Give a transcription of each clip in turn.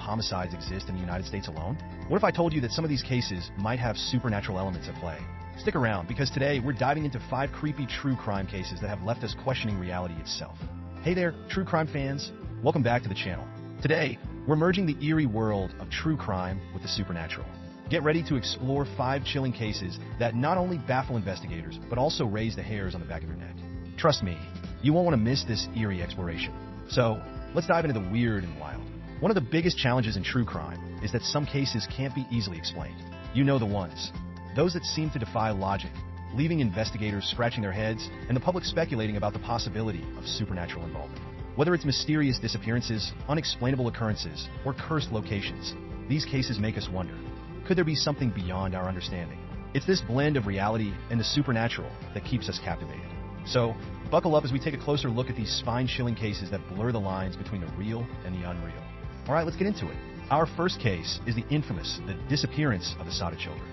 homicides exist in the United States alone? What if I told you that some of these cases might have supernatural elements at play? Stick around, because today we're diving into 5 creepy true crime cases that have left us questioning reality itself. Hey there, true crime fans. Welcome back to the channel. Today, we're merging the eerie world of true crime with the supernatural. Get ready to explore 5 chilling cases that not only baffle investigators, but also raise the hairs on the back of your neck. Trust me, you won't want to miss this eerie exploration. So, let's dive into the weird and wild. One of the biggest challenges in true crime is that some cases can't be easily explained. You know the ones. Those that seem to defy logic, leaving investigators scratching their heads and the public speculating about the possibility of supernatural involvement. Whether it's mysterious disappearances, unexplainable occurrences, or cursed locations, these cases make us wonder, could there be something beyond our understanding? It's this blend of reality and the supernatural that keeps us captivated. So, buckle up as we take a closer look at these spine-chilling cases that blur the lines between the real and the unreal. Alright, let's get into it. Our first case is the infamous The Disappearance of the Sauter Children.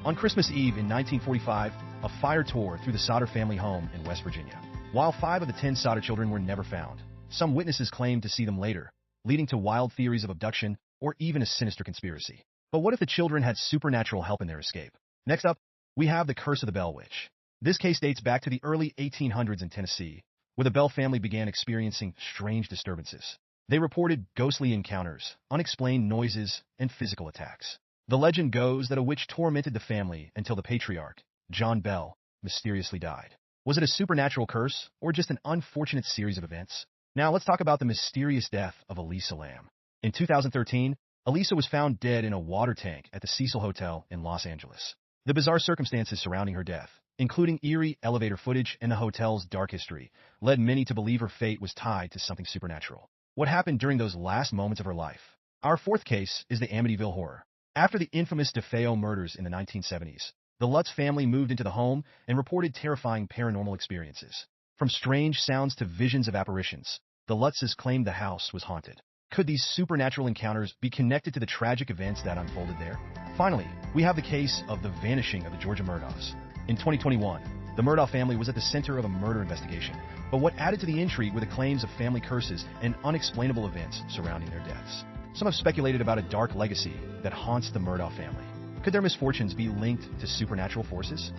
On Christmas Eve in 1945, a fire tore through the Sauter family home in West Virginia. While 5 of the 10 Sauter children were never found, some witnesses claimed to see them later, leading to wild theories of abduction or even a sinister conspiracy. But what if the children had supernatural help in their escape? Next up, we have the Curse of the Bell Witch. This case dates back to the early 1800s in Tennessee, where the Bell family began experiencing strange disturbances. They reported ghostly encounters, unexplained noises, and physical attacks. The legend goes that a witch tormented the family until the patriarch, John Bell, mysteriously died. Was it a supernatural curse, or just an unfortunate series of events? Now let's talk about the mysterious death of Elisa Lamb. In 2013, Elisa was found dead in a water tank at the Cecil Hotel in Los Angeles. The bizarre circumstances surrounding her death, including eerie elevator footage and the hotel's dark history, led many to believe her fate was tied to something supernatural. What happened during those last moments of her life? Our fourth case is the Amityville Horror. After the infamous DeFeo murders in the 1970s, the Lutz family moved into the home and reported terrifying paranormal experiences. From strange sounds to visions of apparitions, the Lutzes claimed the house was haunted. Could these supernatural encounters be connected to the tragic events that unfolded there? Finally, we have the case of the vanishing of the Georgia Murdaghs. In 2021, the Murdaugh family was at the center of a murder investigation, but what added to the intrigue were the claims of family curses and unexplainable events surrounding their deaths. Some have speculated about a dark legacy that haunts the Murdaugh family. Could their misfortunes be linked to supernatural forces?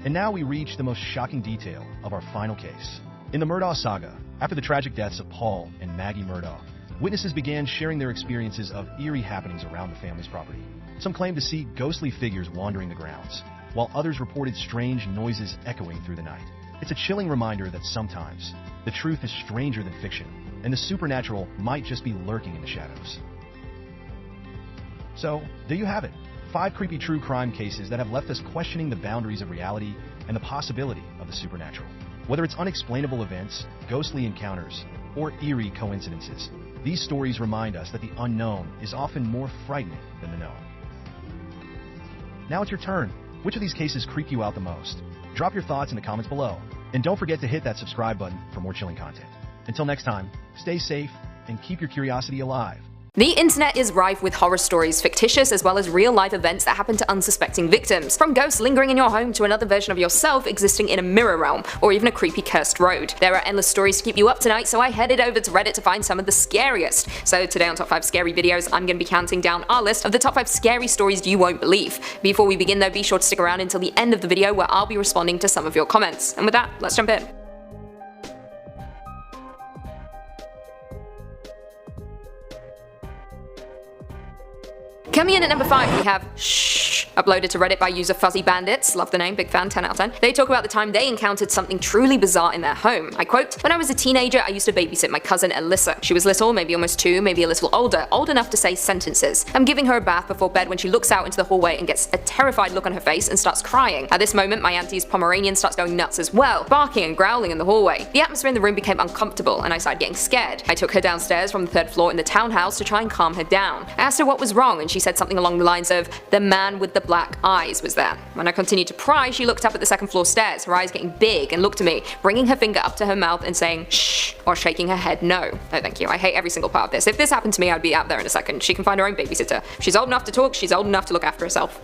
And now we reach the most shocking detail of our final case. In the Murdaugh saga, after the tragic deaths of Paul and Maggie Murdaugh, witnesses began sharing their experiences of eerie happenings around the family's property. Some claimed to see ghostly figures wandering the grounds, while others reported strange noises echoing through the night. It's a chilling reminder that sometimes the truth is stranger than fiction, and the supernatural might just be lurking in the shadows. So, there you have it. 5 creepy true crime cases that have left us questioning the boundaries of reality and the possibility of the supernatural. Whether it's unexplainable events, ghostly encounters, or eerie coincidences, these stories remind us that the unknown is often more frightening than the known. Now it's your turn. Which of these cases creep you out the most? Drop your thoughts in the comments below. And don't forget to hit that subscribe button for more chilling content. Until next time, stay safe and keep your curiosity alive. The internet is rife with horror stories, fictitious as well as real-life events that happen to unsuspecting victims. From ghosts lingering in your home to another version of yourself existing in a mirror realm, or even a creepy cursed road. There are endless stories to keep you up tonight, so I headed over to Reddit to find some of the scariest. So today on Top 5 Scary Videos, I'm going to be counting down our list of the top 5 scary stories you won't believe. Before we begin though, be sure to stick around until the end of the video where I'll be responding to some of your comments. And with that, let's jump in. Coming in at number 5, we have Shh, uploaded to Reddit by user Fuzzy Bandits. Love the name, big fan, 10 out of 10. They talk about the time they encountered something truly bizarre in their home. I quote, "When I was a teenager, I used to babysit my cousin Alyssa. She was little, maybe almost 2, maybe a little older, old enough to say sentences. I'm giving her a bath before bed when she looks out into the hallway and gets a terrified look on her face and starts crying. At this moment, my auntie's Pomeranian starts going nuts as well, barking and growling in the hallway. The atmosphere in the room became uncomfortable and I started getting scared. I took her downstairs from the 3rd floor in the townhouse to try and calm her down. I asked her what was wrong and she said something along the lines of, 'The man with the black eyes was there. When I continued to pry, she looked up at the second floor stairs, her eyes getting big, and looked at me, bringing her finger up to her mouth and saying shh, or shaking her head no. No thank you, I hate every single part of this. If this happened to me, I'd be out there in a second. She can find her own babysitter. She's old enough to talk, she's old enough to look after herself.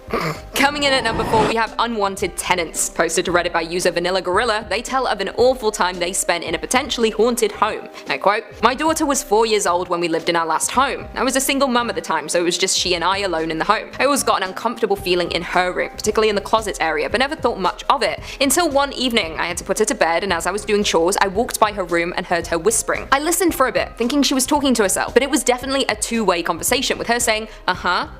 Coming in at number 4, we have unwanted tenants. Posted to Reddit by user Vanilla Gorilla, they tell of an awful time they spent in a potentially haunted home. I quote, "My daughter was 4 years old when we lived in our last home. I was a single mum at the time, so it was just she and I alone in the home. I always got an uncomfortable feeling in her room, particularly in the closet area, but never thought much of it. Until one evening, I had to put her to bed, and as I was doing chores, I walked by her room and heard her whispering. I listened for a bit, thinking she was talking to herself, but it was definitely a two-way conversation with her saying,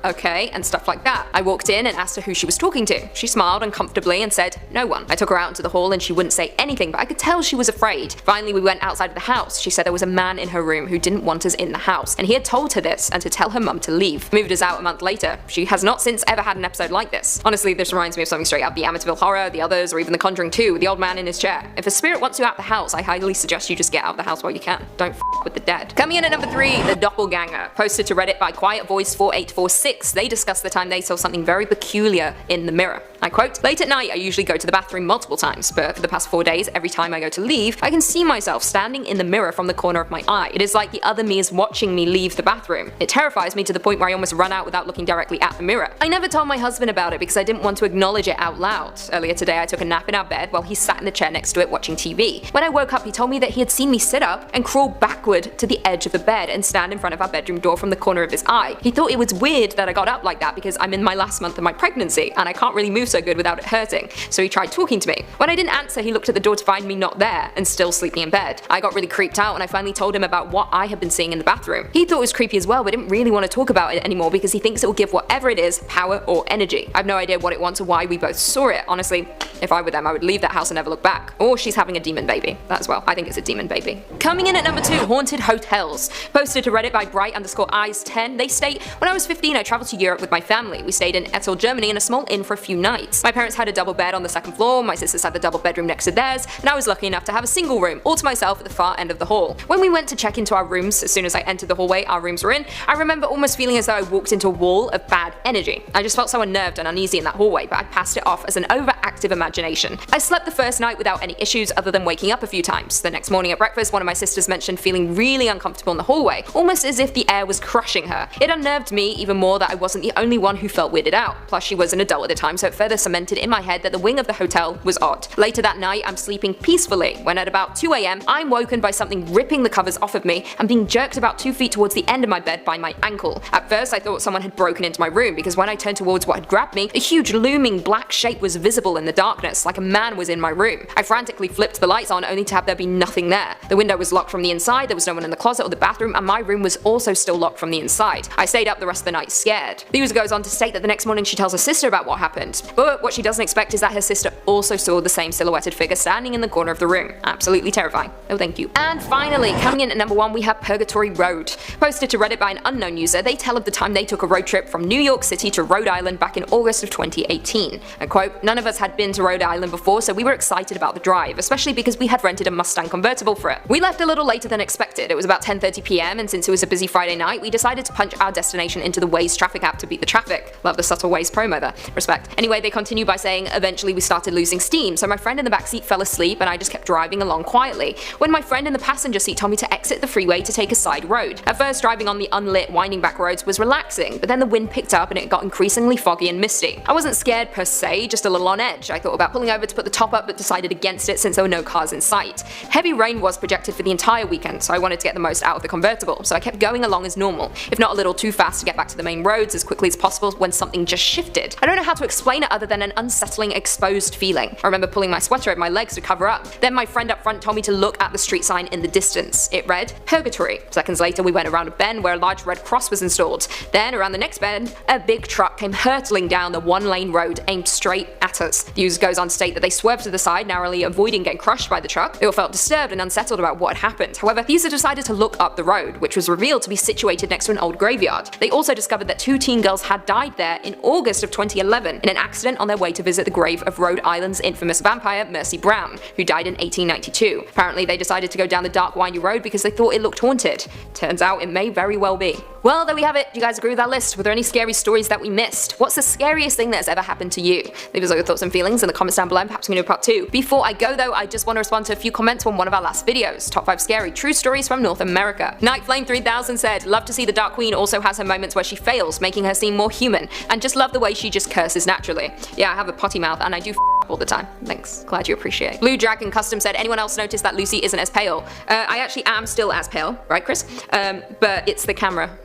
okay, and stuff like that. I walked in and asked her who she was talking to. She smiled uncomfortably and said, no one. I took her out into the hall and she wouldn't say anything, but I could tell she was afraid. Finally, we went outside of the house. She said there was a man in her room who didn't want us in the house, and he had told her this and to tell her mum to leave. Moved us out a month later. She has not since ever had an episode like this. Honestly, this reminds me of something straight out of the Amityville Horror, The Others, or even The Conjuring 2, the old man in his chair. If a spirit wants you out the house, I highly suggest you just get out of the house while you can. Don't f with the dead. Coming in at number 3, the doppelganger. Posted to Reddit by Quiet Voice 4846, they discuss the time they saw something very peculiar in the mirror. I quote, "Late at night, I usually go to the bathroom multiple times, but for the past 4 days, every time I go to leave, I can see myself standing in the mirror from the corner of my eye. It is like the other me is watching me leave the bathroom. It terrifies me to the point where I almost run out without looking directly at the mirror. I never told my husband about it because I didn't want to acknowledge it out loud. Earlier today, I took a nap in our bed while he sat in the chair next to it watching TV. When I woke up, he told me that he had seen me sit up and crawl backward to the edge of the bed and stand in front of our bedroom door from the corner of his eye. He thought it was weird that I got up like that because I'm in my last month of my pregnancy and I can't really move so good without it hurting, so he tried talking to me. When I didn't answer, he looked at the door to find me not there and still sleeping in bed. I got really creeped out and I finally told him about what I had been seeing in the bathroom. He thought it was creepy as well, but didn't really want to talk about it anymore because he thinks it will give whatever it is power or energy. I have no idea what it wants or why we both saw it. Honestly, if I were them, I would leave that house and never look back. Or she's having a demon baby. That as well. I think it's a demon baby." Coming in at number 2, haunted hotels. Posted to Reddit by Bright_eyes10, they state, "When I was 15, I traveled to Europe with my family. We stayed in Etel, Germany in a small inn for a few nights. My parents had a double bed on the second floor, my sisters had the double bedroom next to theirs, and I was lucky enough to have a single room, all to myself at the far end of the hall. When we went to check into our rooms, as soon as I entered the hallway our rooms were in, I remember almost feeling as though I walked into a wall of bad energy. I just felt so unnerved and uneasy in that hallway, but I passed it off as an overactive imagination. I slept the first night without any issues other than waking up a few times. The next morning at breakfast, one of my sisters mentioned feeling really uncomfortable in the hallway, almost as if the air was crushing her. It unnerved me even more that I wasn't the only one who felt weirded out. Plus she was an adult at the time, so it further cemented in my head that the wing of the hotel was odd. Later that night, I'm sleeping peacefully when at about 2 AM, I'm woken by something ripping the covers off of me and being jerked about 2 feet towards the end of my bed by my ankle. At first, I thought someone had broken into my room because when I turned towards what had grabbed me, a huge looming black shape was visible in the darkness, like a man was in my room. I frantically flipped the lights on only to have there be nothing there. The window was locked from the inside, there was no one in the closet or the bathroom, and my room was also still locked from the inside. I stayed up the rest of the night scared." The user goes on to state that the next morning she tells her sister about what happened, but what she doesn't expect is that her sister also saw the same silhouetted figure standing in the corner of the room. Absolutely terrifying. No thank you. And finally, coming in at number 1, we have Purgatory Road. Posted to Reddit by an unknown user, they tell of the time they took a road trip from New York City to Rhode Island back in August of 2018. I quote, "None of us had been to Rhode Island before, so we were excited about the drive, especially because we had rented a Mustang convertible for it. We left a little later than expected. It was about 10:30 PM, and since it was a busy Friday night, we decided to punch our destination into the Waze traffic app to beat the traffic." Love the subtle Waze promo there. Respect. Anyway, they continue by saying, "Eventually we started losing steam, so my friend in the backseat fell asleep and I just kept driving along quietly, when my friend in the passenger seat told me to exit the freeway to take a side road. At first, driving on the unlit winding back roads was relaxing, but then the wind picked up and it got increasingly foggy and misty. I wasn't scared per se, just a little on edge. I thought about pulling over to put the top up but decided against it since there were no cars in sight. Heavy rain was projected for the entire weekend, so I wanted to get the most out of the convertible, so I kept going along as normal, if not a little too fast to get back to the main roads as quickly as possible when something just shifted. I don't know how to explain it other than an unsettling exposed feeling. I remember pulling my sweater over my legs to cover up. Then my friend up front told me to look at the street sign in the distance. It read, Purgatory. Seconds later we went around a bend where a large red cross was installed. Then around the next bend, a big truck came hurtling down the one-lane road aimed straight at us. The user goes on to state that they swerved to the side, narrowly avoiding getting crushed by the truck. They all felt disturbed and unsettled about what had happened. However, the user decided to look up the road, which was revealed to be situated next to an old graveyard. They also discovered that 2 teen girls had died there in August of 2011 in an accident on their way to visit the grave of Rhode Island's infamous vampire Mercy Brown, who died in 1892. Apparently, they decided to go down the dark, windy road because they thought it looked haunted. Turns out it may very well be. Well, there we have it. Do you guys agree with our list? Were there any scary stories that we missed? What's the scariest thing that has ever happened to you? Leave us all your thoughts and feelings in the comments down below, and perhaps we can do part 2. Before I go though, I just want to respond to a few comments from one of our last videos. Top 5 scary true stories from North America. Nightflame3000 said, love to see the Dark Queen also has her moments where she fails, making her seem more human, and just love the way she just curses naturally. Yeah, I have a potty mouth and I do all the time. Thanks. Glad you appreciate. Blue Dragon Custom said, anyone else notice that Lucy isn't as pale? I actually am still as pale, right Chris? But it's the camera.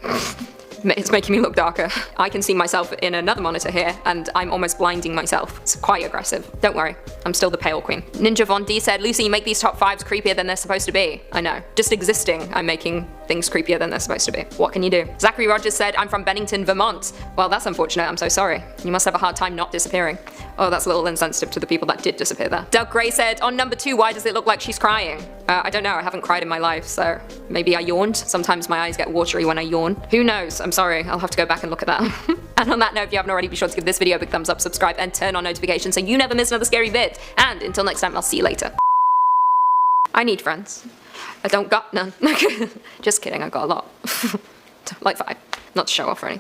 It's making me look darker. I can see myself in another monitor here, and I'm almost blinding myself. It's quite aggressive. Don't worry, I'm still the pale queen. Ninja Von D said, Lucy, you make these top 5s creepier than they're supposed to be. I know. Just existing, I'm making things creepier than they're supposed to be. What can you do? Zachary Rogers said, I'm from Bennington, Vermont. Well, that's unfortunate, I'm so sorry. You must have a hard time not disappearing. Oh, that's a little insensitive to the people that did disappear there. Doug Gray said, on number 2, why does it look like she's crying? I don't know, I haven't cried in my life, so maybe I yawned. Sometimes my eyes get watery when I yawn. Who knows? I'm sorry, I'll have to go back and look at that. And on that note, if you haven't already, be sure to give this video a big thumbs up, subscribe, and turn on notifications so you never miss another scary vid. And until next time, I'll see you later. I need friends. I don't got none. Just kidding, I've got a lot. Like 5. Not to show off or anything.